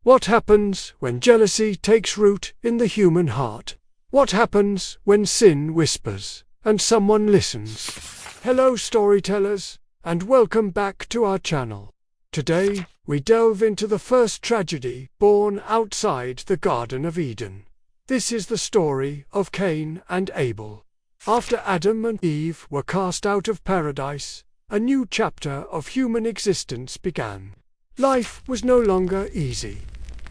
What happens when jealousy takes root in the human heart? What happens when sin whispers and someone listens? Hello storytellers, and welcome back to our channel. Today, we delve into the first tragedy born outside the Garden of Eden. This is the story of Cain and Abel. After Adam and Eve were cast out of paradise, a new chapter of human existence began. Life was no longer easy.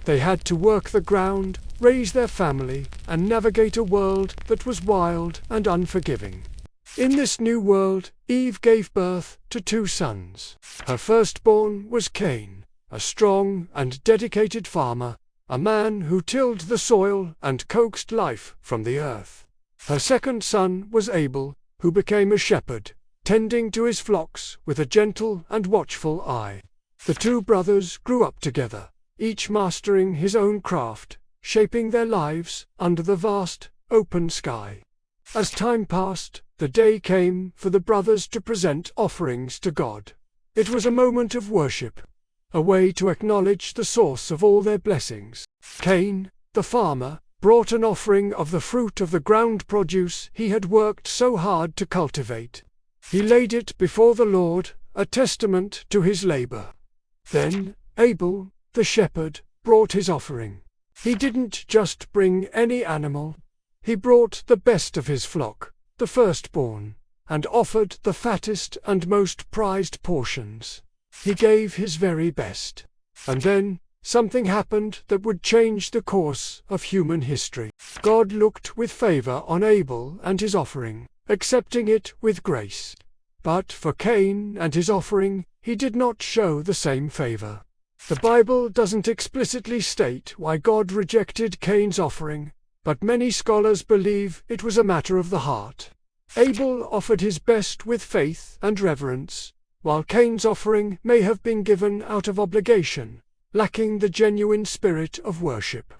They had to work the ground, raise their family, and navigate a world that was wild and unforgiving. In this new world, Eve gave birth to 2 sons. Her firstborn was Cain, a strong and dedicated farmer, a man who tilled the soil and coaxed life from the earth. Her second son was Abel, who became a shepherd, tending to his flocks with a gentle and watchful eye. The 2 brothers grew up together, each mastering his own craft, shaping their lives under the vast, open sky. As time passed, the day came for the brothers to present offerings to God. It was a moment of worship, a way to acknowledge the source of all their blessings. Cain, the farmer, brought an offering of the fruit of the ground produce he had worked so hard to cultivate. He laid it before the Lord, a testament to his labor. Then Abel, the shepherd, brought his offering. He didn't just bring any animal. He brought the best of his flock, the firstborn, and offered the fattest and most prized portions. He gave his very best. And then, something happened that would change the course of human history. God looked with favor on Abel and his offering, accepting it with grace. But for Cain and his offering, he did not show the same favor. The Bible doesn't explicitly state why God rejected Cain's offering, but many scholars believe it was a matter of the heart. Abel offered his best with faith and reverence, while Cain's offering may have been given out of obligation, lacking the genuine spirit of worship.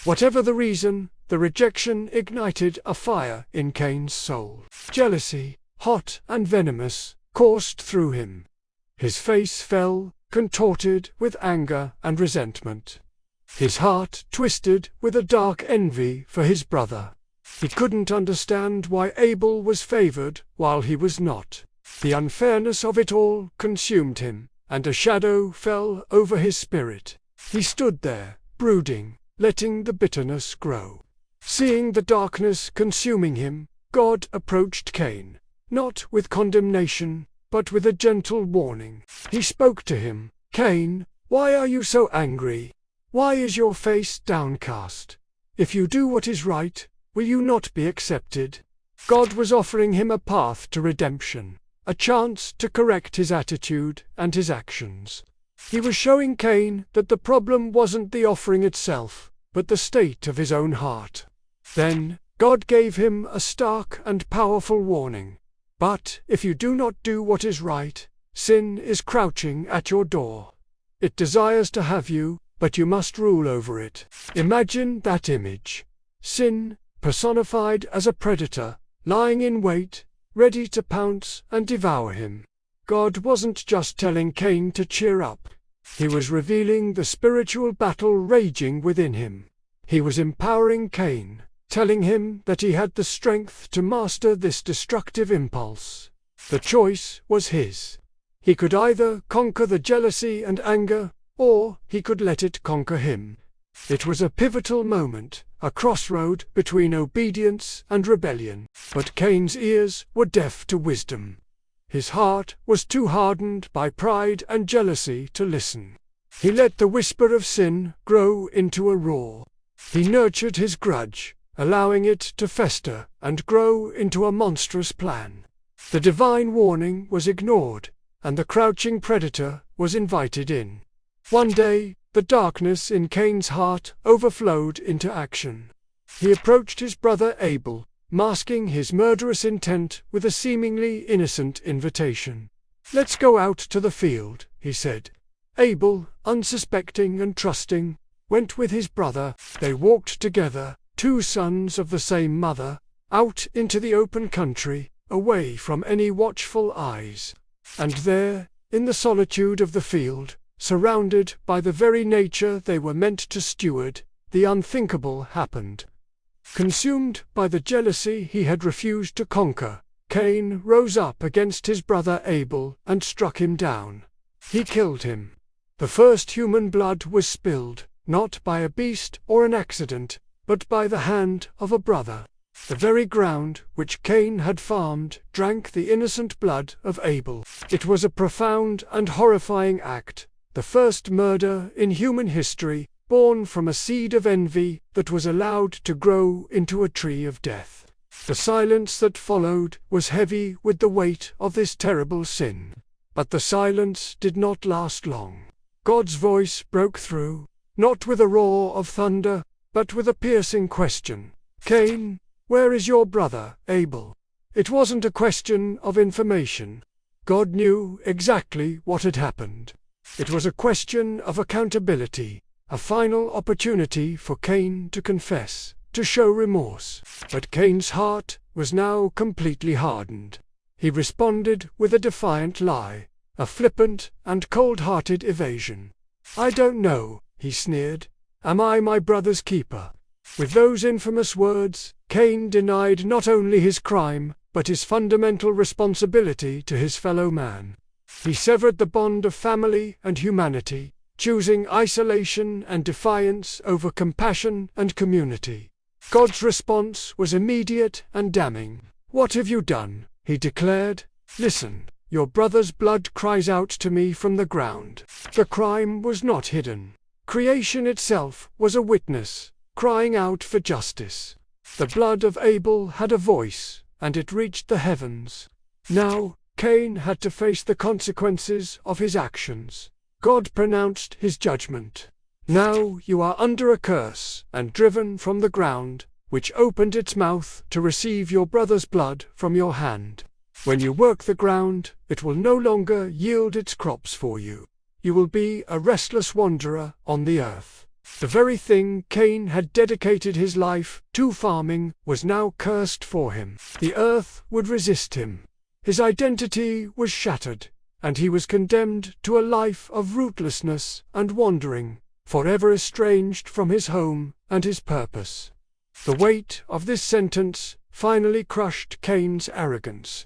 Whatever the reason, the rejection ignited a fire in Cain's soul. Jealousy, hot and venomous, coursed through him. His face fell, contorted with anger and resentment. His heart twisted with a dark envy for his brother. He couldn't understand why Abel was favored while he was not. The unfairness of it all consumed him, and a shadow fell over his spirit. He stood there, brooding, letting the bitterness grow. Seeing the darkness consuming him, God approached Cain, not with condemnation, but with a gentle warning. He spoke to him. "Cain, why are you so angry? Why is your face downcast? If you do what is right, will you not be accepted?" God was offering him a path to redemption, a chance to correct his attitude and his actions. He was showing Cain that the problem wasn't the offering itself, but the state of his own heart. Then, God gave him a stark and powerful warning. "But if you do not do what is right, sin is crouching at your door. It desires to have you, but you must rule over it." Imagine that image. Sin, personified as a predator, lying in wait, ready to pounce and devour him. God wasn't just telling Cain to cheer up. He was revealing the spiritual battle raging within him. He was empowering Cain, telling him that he had the strength to master this destructive impulse. The choice was his. He could either conquer the jealousy and anger, or he could let it conquer him. It was a pivotal moment, a crossroad between obedience and rebellion. But Cain's ears were deaf to wisdom. His heart was too hardened by pride and jealousy to listen. He let the whisper of sin grow into a roar. He nurtured his grudge, allowing it to fester and grow into a monstrous plan. The divine warning was ignored, and the crouching predator was invited in. One day, the darkness in Cain's heart overflowed into action. He approached his brother Abel, masking his murderous intent with a seemingly innocent invitation. "Let's go out to the field," he said. Abel, unsuspecting and trusting, went with his brother. They walked together, 2 sons of the same mother, out into the open country, away from any watchful eyes. And there, in the solitude of the field, surrounded by the very nature they were meant to steward, the unthinkable happened. Consumed by the jealousy he had refused to conquer, Cain rose up against his brother Abel and struck him down. He killed him. The first human blood was spilled, not by a beast or an accident, but by the hand of a brother. The very ground which Cain had farmed drank the innocent blood of Abel. It was a profound and horrifying act, the first murder in human history, born from a seed of envy that was allowed to grow into a tree of death. The silence that followed was heavy with the weight of this terrible sin. But the silence did not last long. God's voice broke through, not with a roar of thunder, but with a piercing question. "Cain, where is your brother, Abel?" It wasn't a question of information. God knew exactly what had happened. It was a question of accountability, a final opportunity for Cain to confess, to show remorse. But Cain's heart was now completely hardened. He responded with a defiant lie, a flippant and cold-hearted evasion. "I don't know," he sneered. "Am I my brother's keeper?" With those infamous words, Cain denied not only his crime, but his fundamental responsibility to his fellow man. He severed the bond of family and humanity, choosing isolation and defiance over compassion and community. God's response was immediate and damning. "What have you done?" he declared. "Listen, your brother's blood cries out to me from the ground." The crime was not hidden. Creation itself was a witness, crying out for justice. The blood of Abel had a voice, and it reached the heavens. Now, Cain had to face the consequences of his actions. God pronounced his judgment. "Now you are under a curse, and driven from the ground, which opened its mouth to receive your brother's blood from your hand. When you work the ground, it will no longer yield its crops for you. You will be a restless wanderer on the earth." The very thing Cain had dedicated his life to farming was now cursed for him. The earth would resist him. His identity was shattered, and he was condemned to a life of rootlessness and wandering, forever estranged from his home and his purpose. The weight of this sentence finally crushed Cain's arrogance.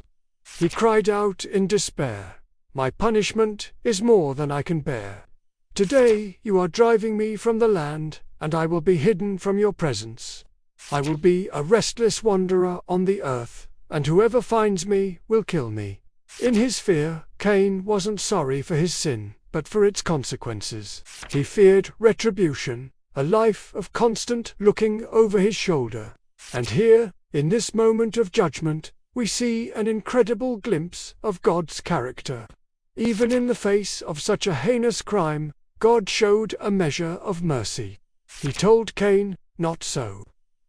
He cried out in despair, "My punishment is more than I can bear. Today you are driving me from the land, and I will be hidden from your presence. I will be a restless wanderer on the earth, and whoever finds me will kill me." In his fear, Cain wasn't sorry for his sin, but for its consequences. He feared retribution, a life of constant looking over his shoulder. And here, in this moment of judgment, we see an incredible glimpse of God's character. Even in the face of such a heinous crime, God showed a measure of mercy. He told Cain, "Not so.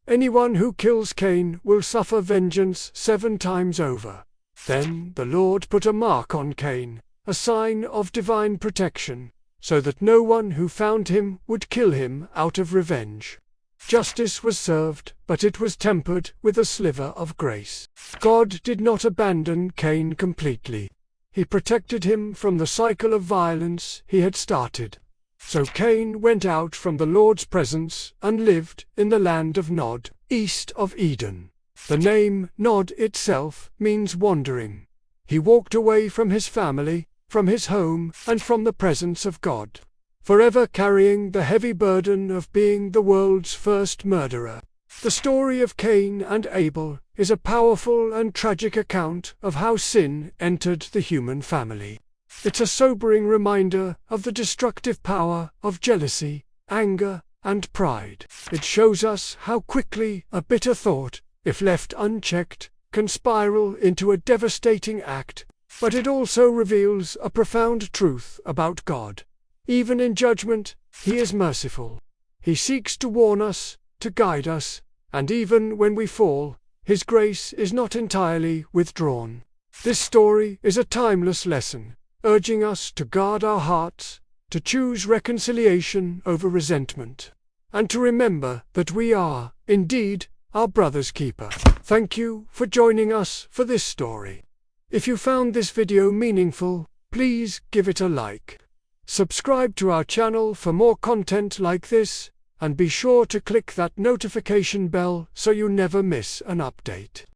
Anyone who kills Cain will suffer vengeance 7 times over." Then the Lord put a mark on Cain, a sign of divine protection, so that no one who found him would kill him out of revenge. Justice was served, but it was tempered with a sliver of grace. God did not abandon Cain completely. He protected him from the cycle of violence he had started. So Cain went out from the Lord's presence and lived in the land of Nod, east of Eden. The name Nod itself means wandering. He walked away from his family, from his home, and from the presence of God, forever carrying the heavy burden of being the world's first murderer. The story of Cain and Abel is a powerful and tragic account of how sin entered the human family. It's a sobering reminder of the destructive power of jealousy, anger, and pride. It shows us how quickly a bitter thought, if left unchecked, can spiral into a devastating act, but it also reveals a profound truth about God. Even in judgment, He is merciful. He seeks to warn us, to guide us, and even when we fall, His grace is not entirely withdrawn. This story is a timeless lesson, urging us to guard our hearts, to choose reconciliation over resentment, and to remember that we are, indeed, our brother's keeper. Thank you for joining us for this story. If you found this video meaningful, please give it a like. Subscribe to our channel for more content like this, and be sure to click that notification bell so you never miss an update.